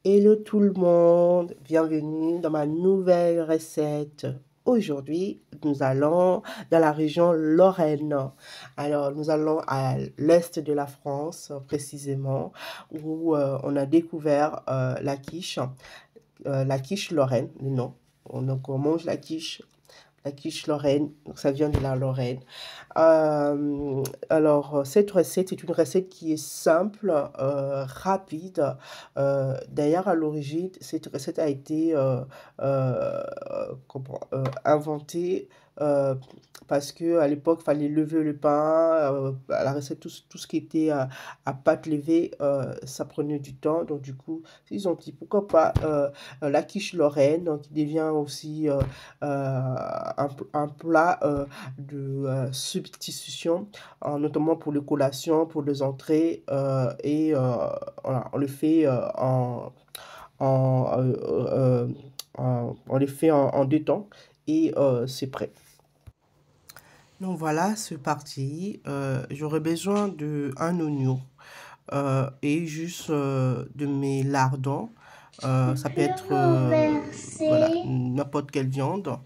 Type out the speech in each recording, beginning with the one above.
Hello tout le monde, bienvenue dans ma nouvelle recette. Aujourd'hui, nous allons dans la région Lorraine. Alors, nous allons à l'est de la France, précisément, où on a découvert la quiche Lorraine, le nom. Donc, on mange la quiche Lorraine, donc ça vient de la Lorraine. Alors, cette recette est une recette qui est simple, rapide. D'ailleurs, à l'origine, cette recette a été inventée parce que à l'époque, il fallait lever le pain. La recette, tout ce qui était à pâte levée, ça prenait du temps. Donc, du coup, ils ont dit pourquoi pas la quiche Lorraine, donc qui devient aussi un plat de substitution, notamment pour les collations, pour les entrées, et voilà, on le fait en, on le fait en 2 temps et c'est prêt. Donc voilà, c'est parti. J'aurais besoin d'un oignon et juste de mes lardons. Ça peut être voilà, n'importe quelle viande.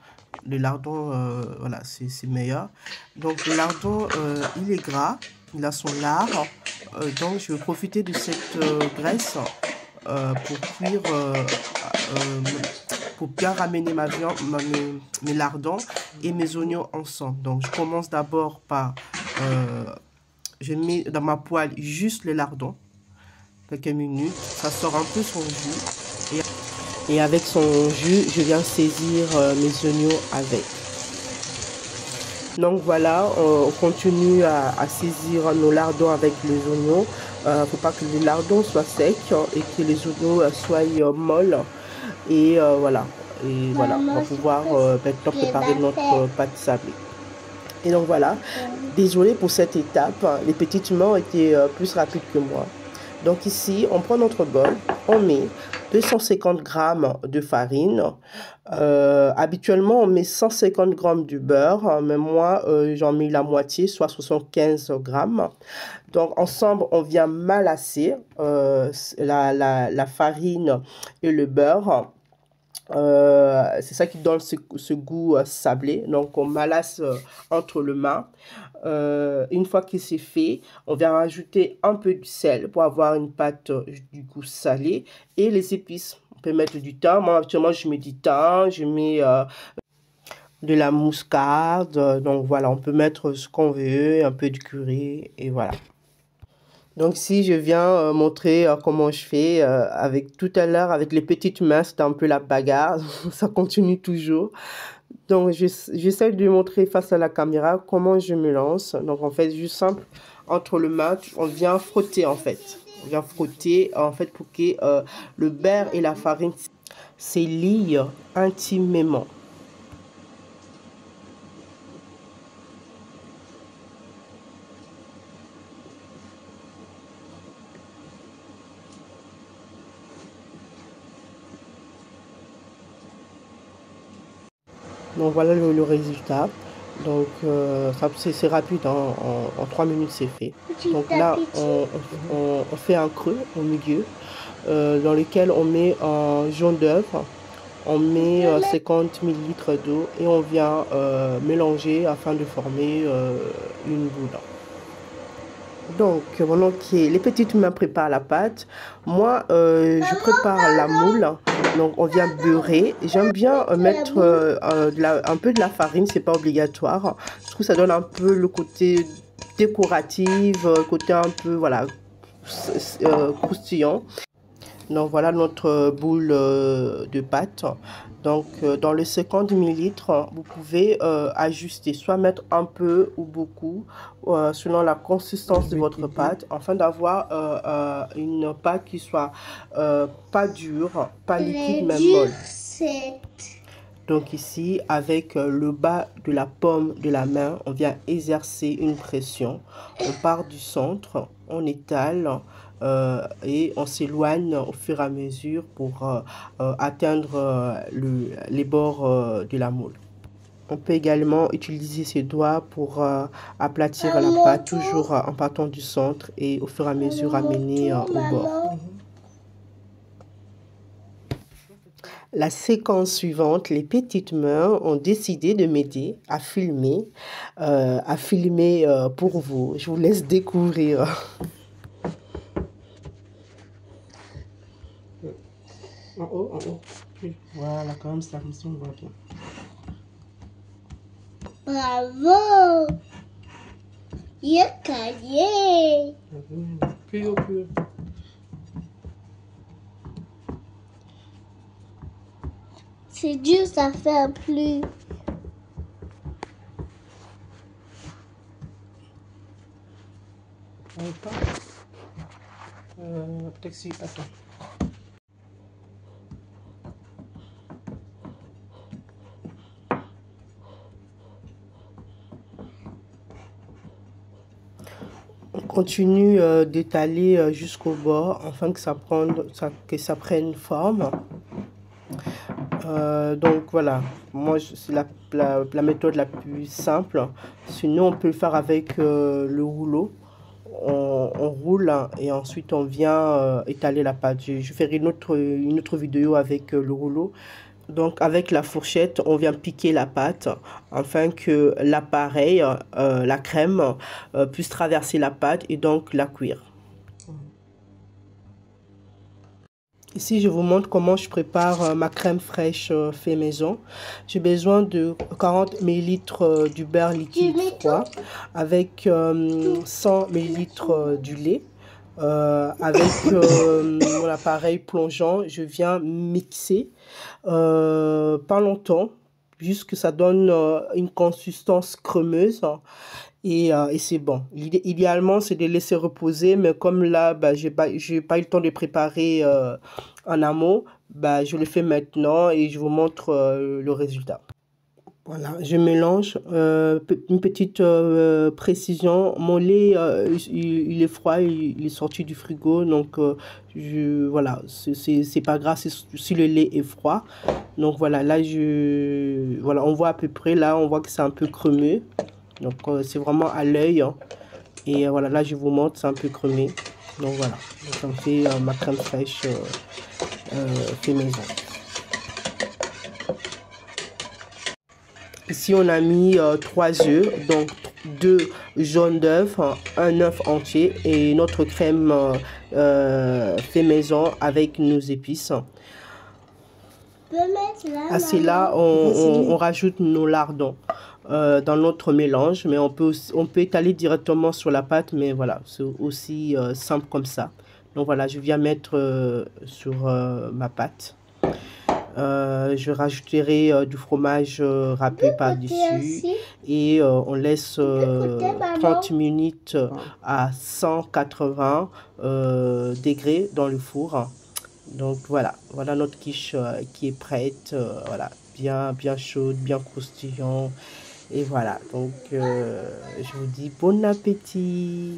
Le lardon, voilà, c'est meilleur. Donc le lardon, il est gras, il a son lard. Donc je vais profiter de cette graisse pour cuire, pour bien ramener ma viande, mes lardons et mes oignons ensemble. Donc je commence d'abord par, je mets dans ma poêle juste le lardon, quelques minutes, ça sort un peu son jus. Et avec son jus, je viens saisir mes oignons avec. Donc voilà, on continue à saisir nos lardons avec les oignons. Il ne faut pas que les lardons soient secs et que les oignons soient molles. Et voilà, on va pouvoir maintenant préparer notre pâte sablée. Et donc voilà, désolé pour cette étape, les petites mains ont été plus rapides que moi. Donc ici, on prend notre bol, on met 250 g de farine. Habituellement, on met 150 g de beurre, mais moi, j'en mets la moitié, soit 75 g. Donc ensemble, on vient malasser la farine et le beurre. C'est ça qui donne ce goût sablé. Donc on malasse entre les mains. Une fois que c'est fait, on vient rajouter un peu de sel pour avoir une pâte du goût salé et les épices. On peut mettre du thym. Moi actuellement je mets du thym, je mets de la muscade. Donc voilà, on peut mettre ce qu'on veut, un peu de curry et voilà. Donc si je viens montrer comment je fais avec tout à l'heure avec les petites mains, c'était un peu la bagarre, ça continue toujours. Donc j'essaie de montrer face à la caméra comment je me lance. Donc en fait juste simple, entre les mains, on vient frotter en fait. On vient frotter en fait pour que le beurre et la farine se lient intimement. Donc voilà le résultat. Donc c'est rapide, hein, en 3 minutes c'est fait. Donc là on fait un creux au milieu dans lequel on met un jaune d'œuf, on met 50 ml d'eau et on vient mélanger afin de former une boule. Donc, pendant que les petites mains préparent la pâte, moi, je prépare la moule. Donc, on vient beurrer. J'aime bien mettre un peu de la farine, c'est pas obligatoire. Je trouve que ça donne un peu le côté décoratif, côté un peu, voilà, croustillant. Donc, voilà notre boule de pâte. Donc, dans les 50 ml, vous pouvez ajuster, soit mettre un peu ou beaucoup, selon la consistance de votre pâte, afin d'avoir une pâte qui soit pas dure, pas liquide, mais molle. Donc ici, avec le bas de la paume de la main, on vient exercer une pression. On part du centre, on étale et on s'éloigne au fur et à mesure pour atteindre les bords de la moule. On peut également utiliser ses doigts pour aplatir la pâte, toujours en partant du centre et au fur et à mesure amener au bord. La séquence suivante, les petites mains ont décidé de m'aider à filmer pour vous. Je vous laisse découvrir. En haut, en haut. Voilà, comme ça on voit bien. Bravo! Il est caillé. Plus haut, plus haut. C'est dur, ça fait plus. Pas. Peut-être si. Attends. On continue d'étaler jusqu'au bord afin que ça prenne forme. Donc voilà, moi c'est la méthode la plus simple. Sinon on peut le faire avec le rouleau. On roule et ensuite on vient étaler la pâte. Je ferai une autre vidéo avec le rouleau. Donc avec la fourchette, on vient piquer la pâte afin que l'appareil, la crème, puisse traverser la pâte et donc la cuire. Ici, je vous montre comment je prépare ma crème fraîche fait maison. J'ai besoin de 40 ml du beurre liquide froid avec 100 ml du lait. Avec mon appareil plongeant, je viens mixer pas longtemps, juste que ça donne une consistance crémeuse. Et c'est bon. Idéalement, c'est de laisser reposer, mais comme là, bah, j'ai pas eu le temps de préparer en amont, bah, je le fais maintenant et je vous montre le résultat. Voilà, je mélange, une petite précision, mon lait, il est froid, il est sorti du frigo, donc voilà, c'est pas grave si le lait est froid. Donc voilà, là, voilà, on voit à peu près, là, on voit que c'est un peu crémeux. Donc c'est vraiment à l'œil. Hein. Et voilà, là je vous montre, c'est un peu crémé. Donc voilà, donc, ça me fait ma crème fraîche fait maison. Ici on a mis 3 œufs, donc 2 jaunes d'œufs, un œuf entier et notre crème fait maison avec nos épices. À cela, on rajoute nos lardons dans notre mélange, mais on peut étaler directement sur la pâte, mais voilà, c'est aussi simple comme ça. Donc voilà, je viens mettre sur ma pâte. Je rajouterai du fromage râpé par-dessus et on laisse 30 minutes à 180 degrés dans le four. Donc voilà notre quiche qui est prête, voilà, bien chaude, bien croustillant. Et voilà, donc je vous dis bon appétit.